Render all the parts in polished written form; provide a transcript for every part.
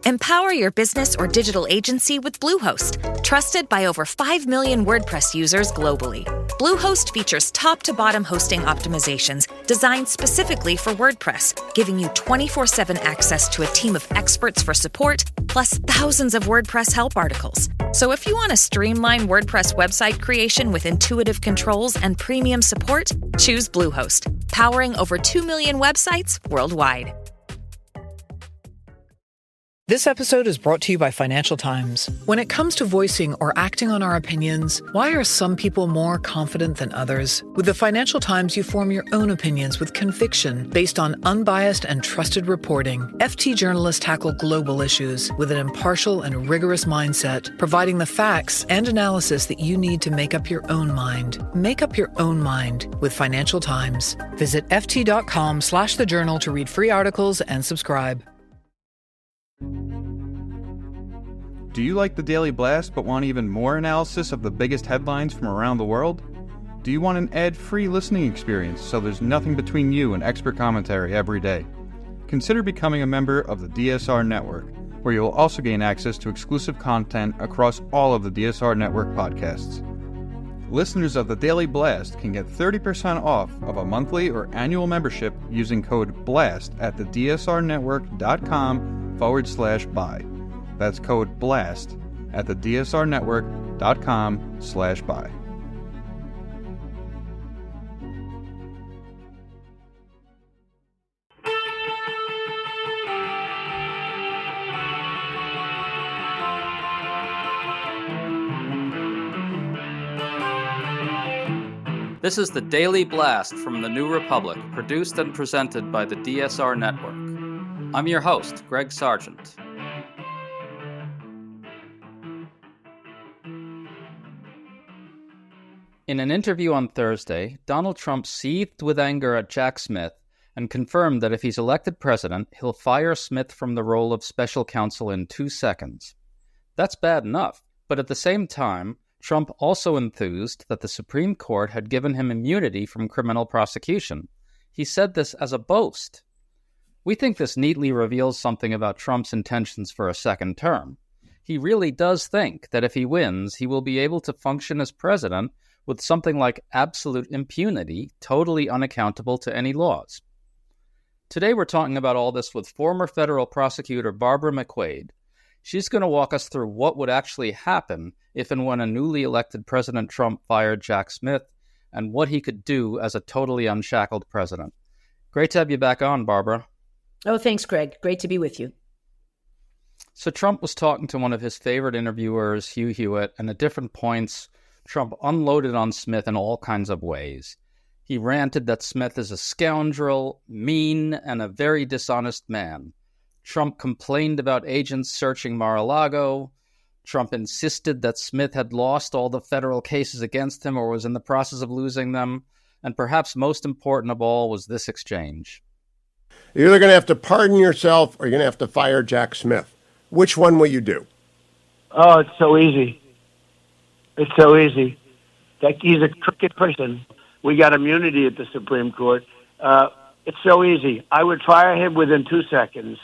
Empower your business or digital agency with Bluehost, trusted by over 5 million WordPress users globally. Bluehost features top-to-bottom hosting optimizations designed specifically for WordPress, giving you 24/7 access to a team of experts for support, plus thousands of WordPress help articles. So if you want to streamline WordPress website creation with intuitive controls and premium support, choose Bluehost, powering over 2 million websites worldwide. This episode is brought to you by Financial Times. When it comes to voicing or acting on our opinions, why are some people more confident than others? With the Financial Times, you form your own opinions with conviction based on unbiased and trusted reporting. FT journalists tackle global issues with an impartial and rigorous mindset, providing the facts and analysis that you need to make up your own mind. Make up your own mind with Financial Times. Visit ft.com/thejournal to read free articles and subscribe. Do you like the Daily Blast but want even more analysis of the biggest headlines from around the world? Do you want an ad-free listening experience so there's nothing between you and expert commentary every day? Consider becoming a member of the DSR Network, where you'll also gain access to exclusive content across all of the DSR Network podcasts. Listeners of the Daily Blast can get 30% off of a monthly or annual membership using code BLAST at thedsrnetwork.com/buy. That's code BLAST at thedsrnetwork.com/buy. This is the Daily Blast from the New Republic, produced and presented by the DSR Network. I'm your host, Greg Sargent. In an interview on Thursday, Donald Trump seethed with anger at Jack Smith and confirmed that if he's elected president, he'll fire Smith from the role of special counsel in 2 seconds. That's bad enough, but at the same time, Trump also enthused that the Supreme Court had given him immunity from criminal prosecution. He said this as a boast. We think this neatly reveals something about Trump's intentions for a second term. He really does think that if he wins, he will be able to function as president with something like absolute impunity, totally unaccountable to any laws. Today we're talking about all this with former federal prosecutor Barbara McQuade. She's going to walk us through what would actually happen if and when a newly elected President Trump fired Jack Smith, and what he could do as a totally unshackled president. Great to have you back on, Barbara. Oh, thanks, Greg. Great to be with you. So Trump was talking to one of his favorite interviewers, Hugh Hewitt, and at different points, Trump unloaded on Smith in all kinds of ways. He ranted that Smith is a scoundrel, mean, and a very dishonest man. Trump complained about agents searching Mar-a-Lago. Trump insisted that Smith had lost all the federal cases against him or was in the process of losing them. And perhaps most important of all was this exchange. You're either going to have to pardon yourself or you're going to have to fire Jack Smith. Which one will you do? Oh, it's so easy. It's so easy. He's a crooked person. We got immunity at the Supreme Court. It's so easy. I would fire him within 2 seconds.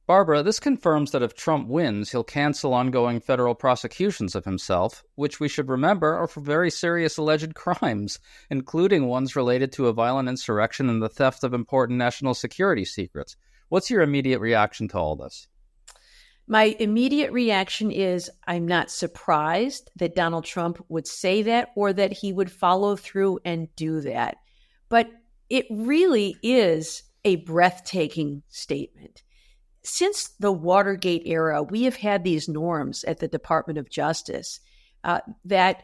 Barbara, this confirms that if Trump wins, he'll cancel ongoing federal prosecutions of himself, which we should remember are for very serious alleged crimes, including ones related to a violent insurrection and the theft of important national security secrets. What's your immediate reaction to all this? My immediate reaction is I'm not surprised that Donald Trump would say that or that he would follow through and do that. But it really is a breathtaking statement. Since the Watergate era, we have had these norms at the Department of Justice that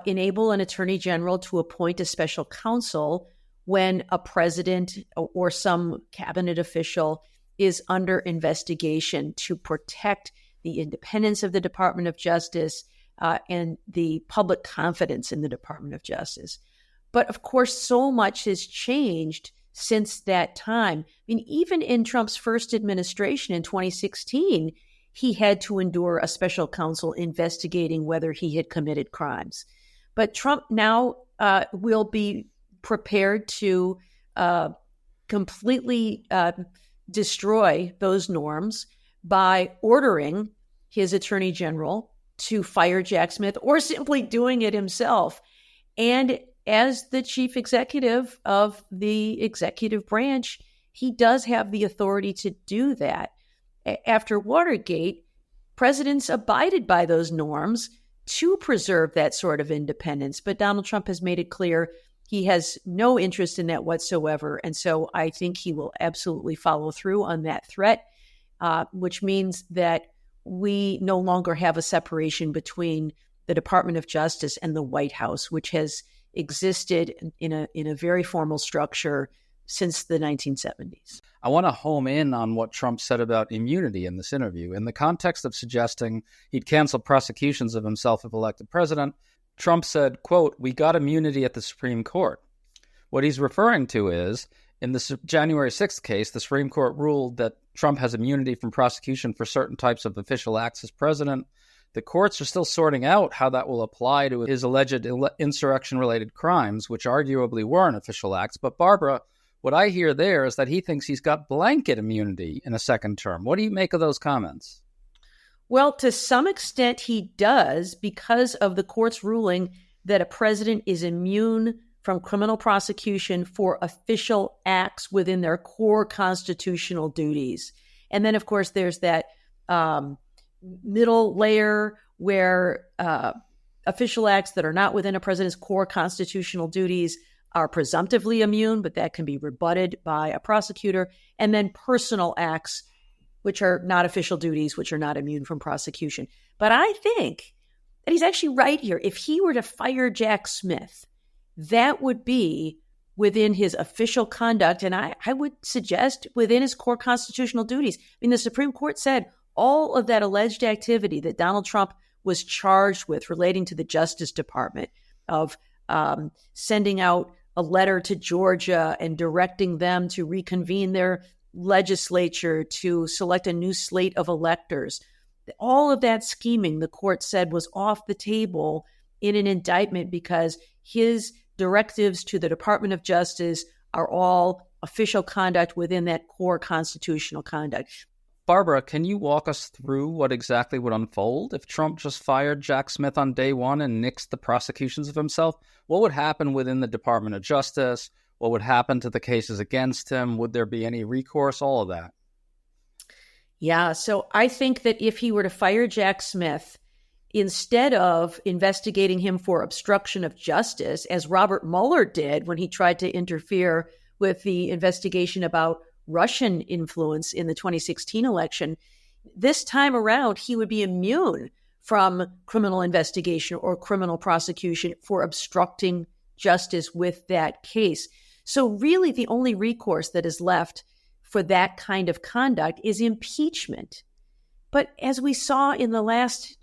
enable an attorney general to appoint a special counsel when a president or some cabinet official is under investigation to protect the independence of the Department of Justice and the public confidence in the Department of Justice. But of course, so much has changed since that time. I mean, even in Trump's first administration in 2016, he had to endure a special counsel investigating whether he had committed crimes. But Trump now will be prepared to completely destroy those norms by ordering his attorney general to fire Jack Smith or simply doing it himself. And as the chief executive of the executive branch, he does have the authority to do that. After Watergate, presidents abided by those norms to preserve that sort of independence. But Donald Trump has made it clear he has no interest in that whatsoever. And so I think he will absolutely follow through on that threat, which means that we no longer have a separation between the Department of Justice and the White House, which has existed in a very formal structure since the 1970s. I want to home in on what Trump said about immunity in this interview. In the context of suggesting he'd cancel prosecutions of himself if elected president, Trump said, quote, "We got immunity at the Supreme Court." What he's referring to is, in the January 6th case, the Supreme Court ruled that Trump has immunity from prosecution for certain types of official acts as president. The courts are still sorting out how that will apply to his alleged insurrection-related crimes, which arguably weren't official acts. But Barbara, what I hear there is that he thinks he's got blanket immunity in a second term. What do you make of those comments? Well, to some extent he does, because of the court's ruling that a president is immune from criminal prosecution for official acts within their core constitutional duties. And then, of course, there's that middle layer where official acts that are not within a president's core constitutional duties are presumptively immune, but that can be rebutted by a prosecutor. And then personal acts, which are not official duties, which are not immune from prosecution. But I think that he's actually right here. If he were to fire Jack Smith, that would be within his official conduct, and I would suggest within his core constitutional duties. I mean, the Supreme Court said all of that alleged activity that Donald Trump was charged with relating to the Justice Department, of sending out a letter to Georgia and directing them to reconvene their legislature to select a new slate of electors. All of that scheming, the court said, was off the table in an indictment because his directives to the Department of Justice are all official conduct within that core constitutional conduct. Barbara, can you walk us through what exactly would unfold if Trump just fired Jack Smith on day one and nixed the prosecutions of himself? What would happen within the Department of Justice? What would happen to the cases against him? Would there be any recourse? All of that. Yeah, so I think that if he were to fire Jack Smith, instead of investigating him for obstruction of justice, as Robert Mueller did when he tried to interfere with the investigation about Russian influence in the 2016 election, this time around, he would be immune from criminal investigation or criminal prosecution for obstructing justice with that case. So really, the only recourse that is left for that kind of conduct is impeachment. But as we saw in the last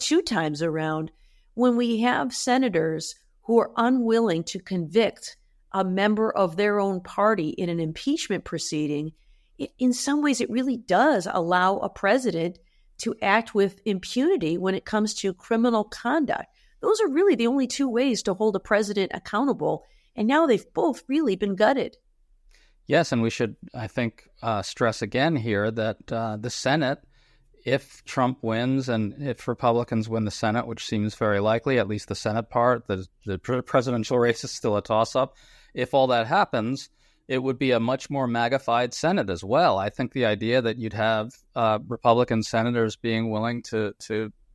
two times around, when we have senators who are unwilling to convict a member of their own party in an impeachment proceeding, in some ways it really does allow a president to act with impunity when it comes to criminal conduct. Those are really the only two ways to hold a president accountable. And now they've both really been gutted. Yes, and we should, I think, stress again here that the Senate, if Trump wins and if Republicans win the Senate, which seems very likely, at least the Senate part, the presidential race is still a toss-up. If all that happens, it would be a much more magnified Senate as well. I think the idea that you'd have Republican senators being willing to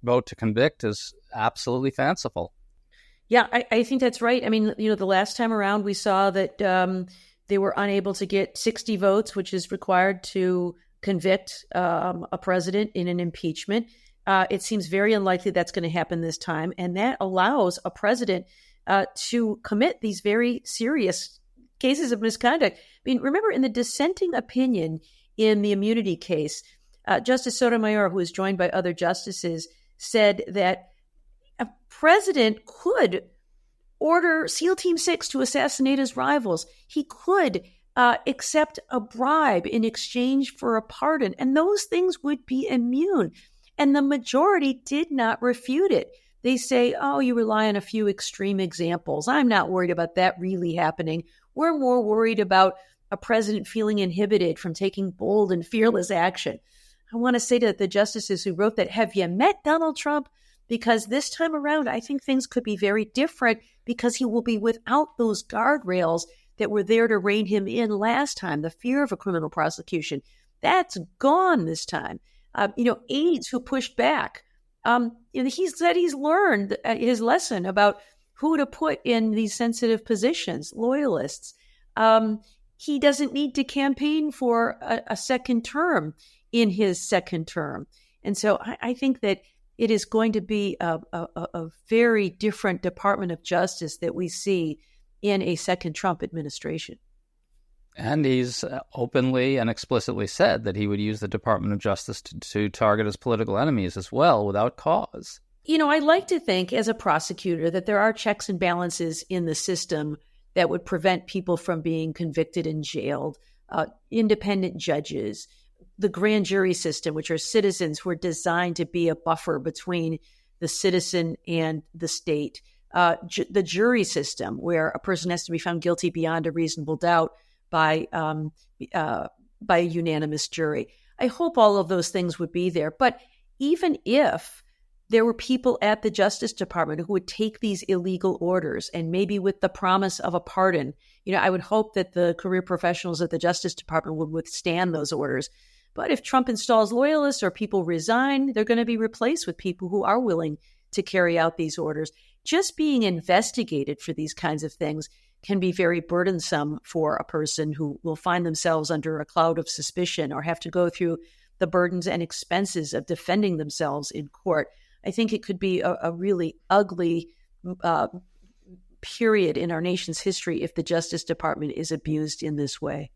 vote to convict is absolutely fanciful. Yeah, I think that's right. I mean, the last time around we saw that they were unable to get 60 votes, which is required to convict a president in an impeachment. It seems very unlikely that's going to happen this time. And that allows a president to commit these very serious cases of misconduct. I mean, remember in the dissenting opinion in the immunity case, Justice Sotomayor, who was joined by other justices, said that a president could order SEAL Team 6 to assassinate his rivals. He could accept a bribe in exchange for a pardon, and those things would be immune. And the majority did not refute it. They say, oh, you rely on a few extreme examples. I'm not worried about that really happening. We're more worried about a president feeling inhibited from taking bold and fearless action. I want to say to the justices who wrote that, have you met Donald Trump? Because this time around, I think things could be very different because he will be without those guardrails that were there to rein him in last time, the fear of a criminal prosecution. That's gone this time. Aides who pushed back. He said he's learned his lesson about who to put in these sensitive positions, loyalists. He doesn't need to campaign for a second term in his second term. And so I think that it is going to be a very different Department of Justice that we see in a second Trump administration. And he's openly and explicitly said that he would use the Department of Justice to target his political enemies as well without cause. I like to think as a prosecutor that there are checks and balances in the system that would prevent people from being convicted and jailed, independent judges, the grand jury system, which are citizens who are designed to be a buffer between the citizen and the state, the jury system, where a person has to be found guilty beyond a reasonable doubt by a unanimous jury. I hope all of those things would be there. But even if there were people at the Justice Department who would take these illegal orders and maybe with the promise of a pardon, I would hope that the career professionals at the Justice Department would withstand those orders. But if Trump installs loyalists or people resign, they're going to be replaced with people who are willing to carry out these orders. Just being investigated for these kinds of things can be very burdensome for a person who will find themselves under a cloud of suspicion or have to go through the burdens and expenses of defending themselves in court. I think it could be a really ugly period in our nation's history if the Justice Department is abused in this way.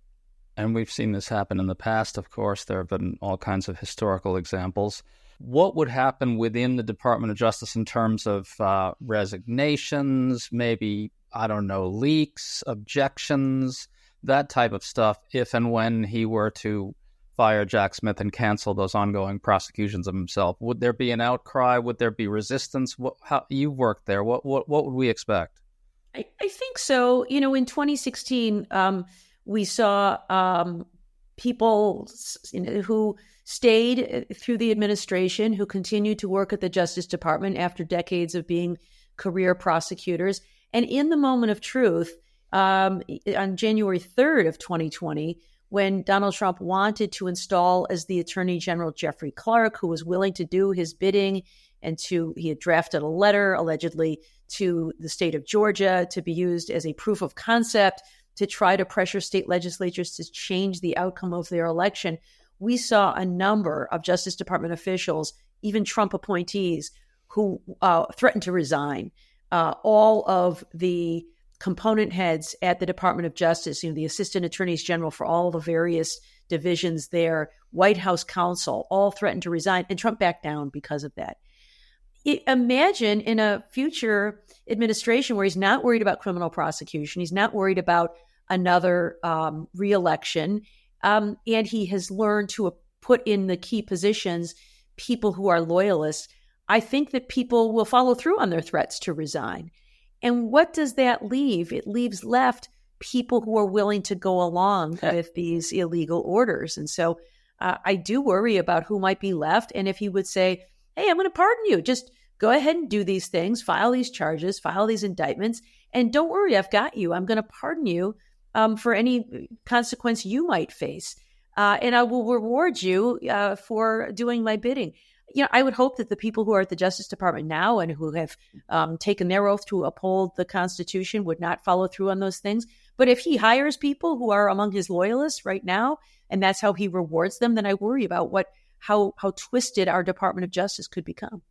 And we've seen this happen in the past, of course. There have been all kinds of historical examples. What would happen within the Department of Justice in terms of resignations, maybe, leaks, objections, that type of stuff, if and when he were to fire Jack Smith and cancel those ongoing prosecutions of himself? Would there be an outcry? Would there be resistance? How you've worked there. What would we expect? I think so. In 2016, we saw people who stayed through the administration, who continued to work at the Justice Department after decades of being career prosecutors. And in the moment of truth, on January 3rd of 2020, when Donald Trump wanted to install as the Attorney General Jeffrey Clark, who was willing to do his bidding, and he had drafted a letter allegedly to the state of Georgia to be used as a proof of concept to try to pressure state legislatures to change the outcome of their election. We saw a number of Justice Department officials, even Trump appointees, who threatened to resign. All of the component heads at the Department of Justice, the assistant attorneys general for all the various divisions there, White House counsel, all threatened to resign, and Trump backed down because of that. Imagine in a future administration where he's not worried about criminal prosecution, he's not worried about another reelection, and he has learned to put in the key positions people who are loyalists. I think that people will follow through on their threats to resign. And what does that leave? It leaves left people who are willing to go along with these illegal orders. And so I do worry about who might be left. And if he would say, hey, I'm going to pardon you, just go ahead and do these things, file these charges, file these indictments, and don't worry, I've got you. I'm going to pardon you for any consequence you might face. And I will reward you for doing my bidding. I would hope that the people who are at the Justice Department now and who have taken their oath to uphold the Constitution would not follow through on those things. But if he hires people who are among his loyalists right now, and that's how he rewards them, then I worry about how twisted our Department of Justice could become.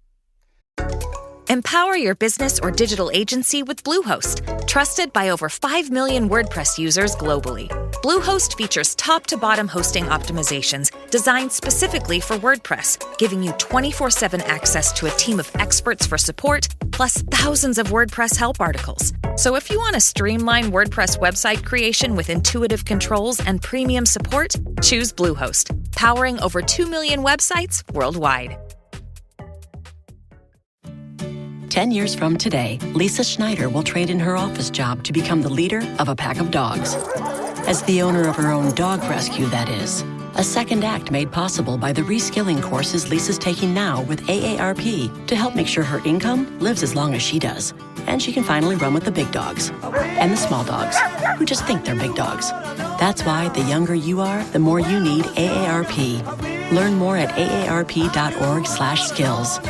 Empower your business or digital agency with Bluehost, trusted by over 5 million WordPress users globally. Bluehost features top-to-bottom hosting optimizations designed specifically for WordPress, giving you 24/7 access to a team of experts for support, plus thousands of WordPress help articles. So if you want to streamline WordPress website creation with intuitive controls and premium support, choose Bluehost, powering over 2 million websites worldwide. 10 years from today, Lisa Schneider will trade in her office job to become the leader of a pack of dogs. As the owner of her own dog rescue, that is. A second act made possible by the reskilling courses Lisa's taking now with AARP to help make sure her income lives as long as she does. And she can finally run with the big dogs and the small dogs who just think they're big dogs. That's why the younger you are, the more you need AARP. Learn more at aarp.org/skills.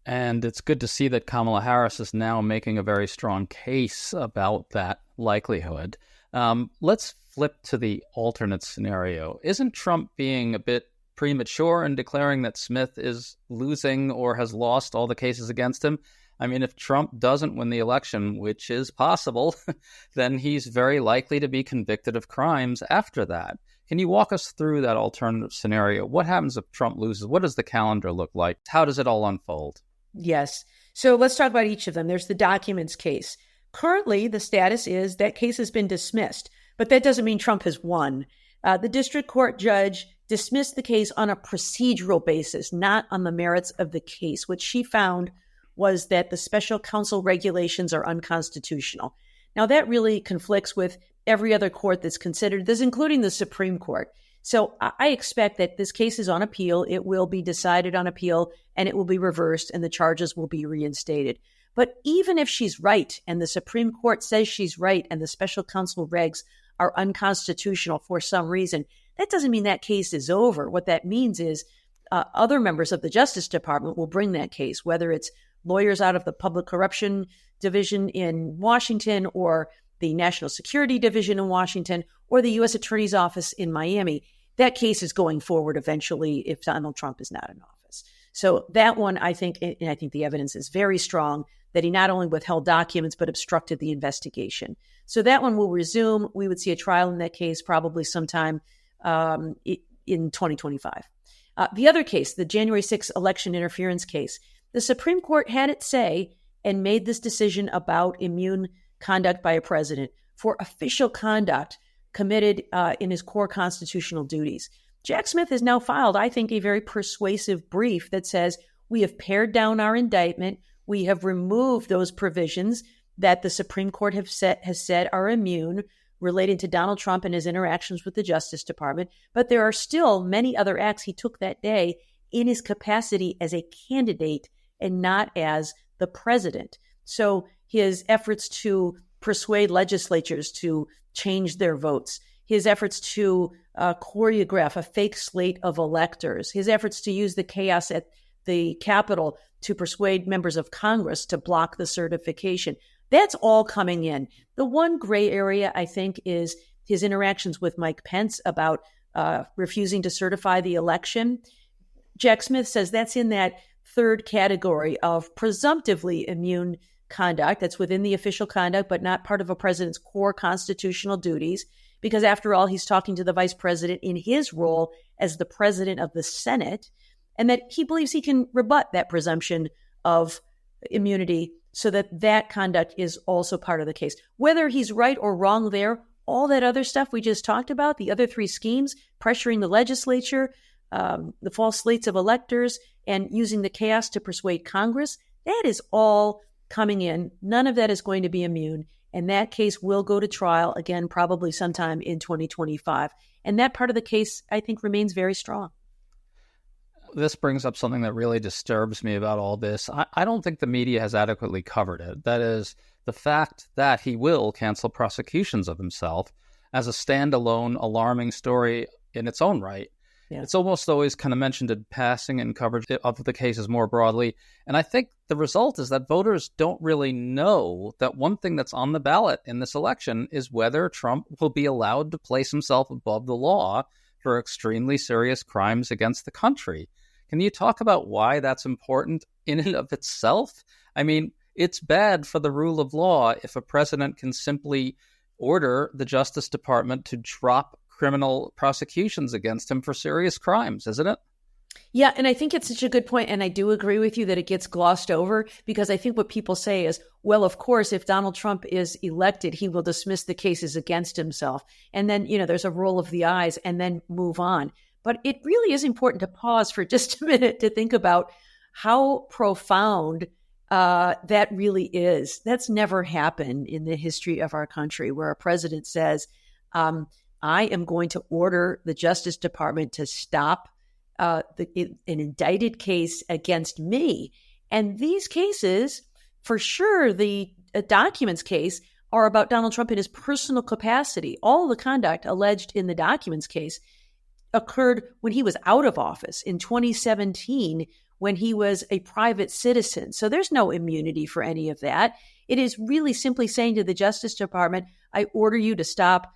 And it's good to see that Kamala Harris is now making a very strong case about that likelihood. Let's flip to the alternate scenario. Isn't Trump being a bit premature in declaring that Smith is losing or has lost all the cases against him? I mean, if Trump doesn't win the election, which is possible, then he's very likely to be convicted of crimes after that. Can you walk us through that alternative scenario? What happens if Trump loses? What does the calendar look like? How does it all unfold? Yes. So let's talk about each of them. There's the documents case. Currently, the status is that case has been dismissed, but that doesn't mean Trump has won. The district court judge dismissed the case on a procedural basis, not on the merits of the case. What she found was that the special counsel regulations are unconstitutional. Now, that really conflicts with every other court that's considered this, including the Supreme Court. So I expect that this case is on appeal. It will be decided on appeal, and it will be reversed, and the charges will be reinstated. But even if she's right, and the Supreme Court says she's right, and the special counsel regs are unconstitutional for some reason, that doesn't mean that case is over. What that means is other members of the Justice Department will bring that case, whether it's lawyers out of the Public Corruption Division in Washington or the National Security Division in Washington or the U.S. Attorney's Office in Miami. That case is going forward eventually if Donald Trump is not in office. So that one, I think the evidence is very strong that he not only withheld documents, but obstructed the investigation. So that one will resume. We would see a trial in that case probably sometime in 2025. The other case, the January 6th election interference case, the Supreme Court had its say and made this decision about immune conduct by a president for official conduct committed in his core constitutional duties. Jack Smith has now filed, I think, a very persuasive brief that says we have pared down our indictment. We have removed those provisions that the Supreme Court has said are immune related to Donald Trump and his interactions with the Justice Department. But there are still many other acts he took that day in his capacity as a candidate and not as the president. So his efforts to persuade legislatures to change their votes, his efforts to choreograph a fake slate of electors, his efforts to use the chaos at the Capitol to persuade members of Congress to block the certification. That's all coming in. The one gray area, I think, is his interactions with Mike Pence about refusing to certify the election. Jack Smith says that's in that third category of presumptively immune conduct that's within the official conduct, but not part of a president's core constitutional duties, because after all, he's talking to the vice president in his role as the president of the Senate, and that he believes he can rebut that presumption of immunity so that that conduct is also part of the case. Whether he's right or wrong there, all that other stuff we just talked about, the other three schemes, pressuring the legislature, the false slates of electors, and using the chaos to persuade Congress, that is all coming in. None of that is going to be immune. And that case will go to trial again, probably sometime in 2025. And that part of the case, I think, remains very strong. This brings up something that really disturbs me about all this. I don't think the media has adequately covered it. That is, the fact that he will cancel prosecutions of himself as a standalone, alarming story in its own right. Yeah. It's almost always kind of mentioned in passing and coverage of the cases more broadly. And I think the result is that voters don't really know that one thing that's on the ballot in this election is whether Trump will be allowed to place himself above the law for extremely serious crimes against the country. Can you talk about why that's important in and of itself? I mean, it's bad for the rule of law if a president can simply order the Justice Department to drop criminal prosecutions against him for serious crimes, isn't it? Yeah, and I think it's such a good point, and I do agree with you that it gets glossed over, because I think what people say is, well, of course, if Donald Trump is elected, he will dismiss the cases against himself. And then, there's a roll of the eyes and then move on. But it really is important to pause for just a minute to think about how profound that really is. That's never happened in the history of our country, where a president says, I am going to order the Justice Department to stop an indicted case against me. And these cases, for sure, the documents case, are about Donald Trump in his personal capacity. All the conduct alleged in the documents case occurred when he was out of office in 2017, when he was a private citizen. So there's no immunity for any of that. It is really simply saying to the Justice Department, I order you to stop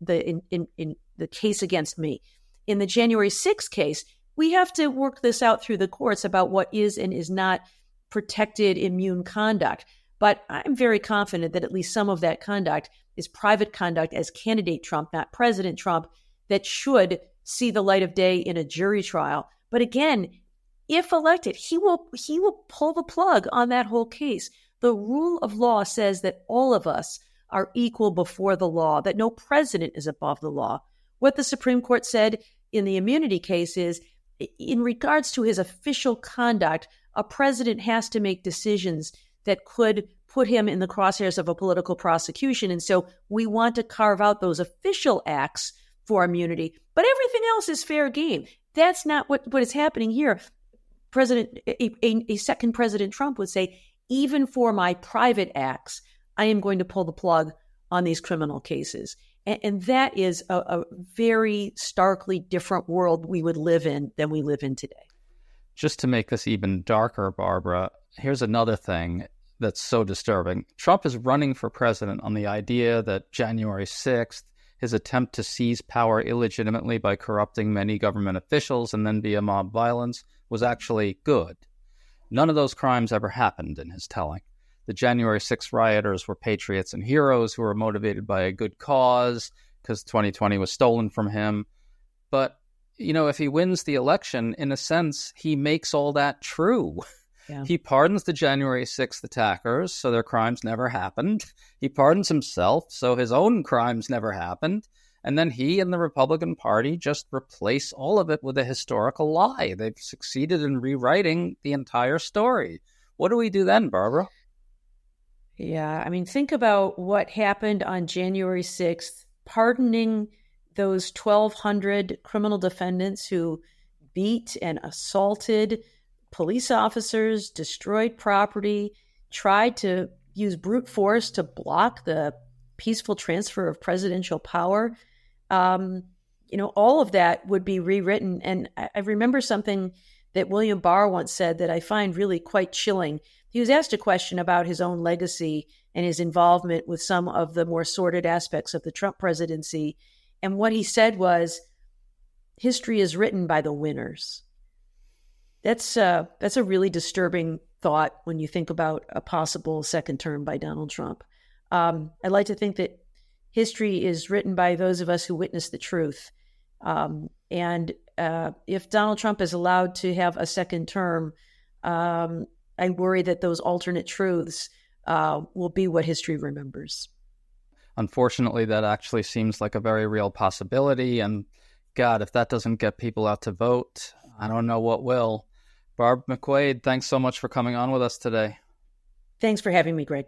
in the case against me. In the January 6th case, we have to work this out through the courts about what is and is not protected immune conduct. But I'm very confident that at least some of that conduct is private conduct as candidate Trump, not President Trump, that should see the light of day in a jury trial. But again, if elected, he will pull the plug on that whole case. The rule of law says that all of us are equal before the law, that no president is above the law. What the Supreme Court said in the immunity case is, in regards to his official conduct, a president has to make decisions that could put him in the crosshairs of a political prosecution. And so we want to carve out those official acts for immunity. But everything else is fair game. That's not what is happening here. A second President Trump would say, even for my private acts, I am going to pull the plug on these criminal cases. And that is a very starkly different world we would live in than we live in today. Just to make this even darker, Barbara, here's another thing that's so disturbing. Trump is running for president on the idea that January 6th, his attempt to seize power illegitimately by corrupting many government officials and then via mob violence, was actually good. None of those crimes ever happened in his telling. The January 6th rioters were patriots and heroes who were motivated by a good cause because 2020 was stolen from him. But, if he wins the election, in a sense, he makes all that true. Yeah. He pardons the January 6th attackers, so their crimes never happened. He pardons himself, so his own crimes never happened. And then he and the Republican Party just replace all of it with a historical lie. They've succeeded in rewriting the entire story. What do we do then, Barbara? Yeah, think about what happened on January 6th, pardoning those 1,200 criminal defendants who beat and assaulted police officers, destroyed property, tried to use brute force to block the peaceful transfer of presidential power. All of that would be rewritten. And I remember something that William Barr once said that I find really quite chilling. He was asked a question about his own legacy and his involvement with some of the more sordid aspects of the Trump presidency. And what he said was, history is written by the winners. That's a really disturbing thought when you think about a possible second term by Donald Trump. I'd like to think that history is written by those of us who witness the truth. And if Donald Trump is allowed to have a second term, I worry that those alternate truths will be what history remembers. Unfortunately, that actually seems like a very real possibility. And God, if that doesn't get people out to vote, I don't know what will. Barb McQuaid, thanks so much for coming on with us today. Thanks for having me, Greg.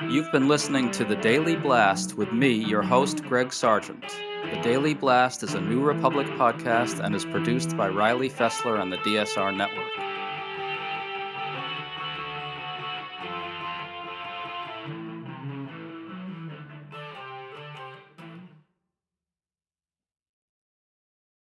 You've been listening to The Daily Blast with me, your host, Greg Sargent. The Daily Blast is a New Republic podcast and is produced by Riley Fessler and the DSR Network.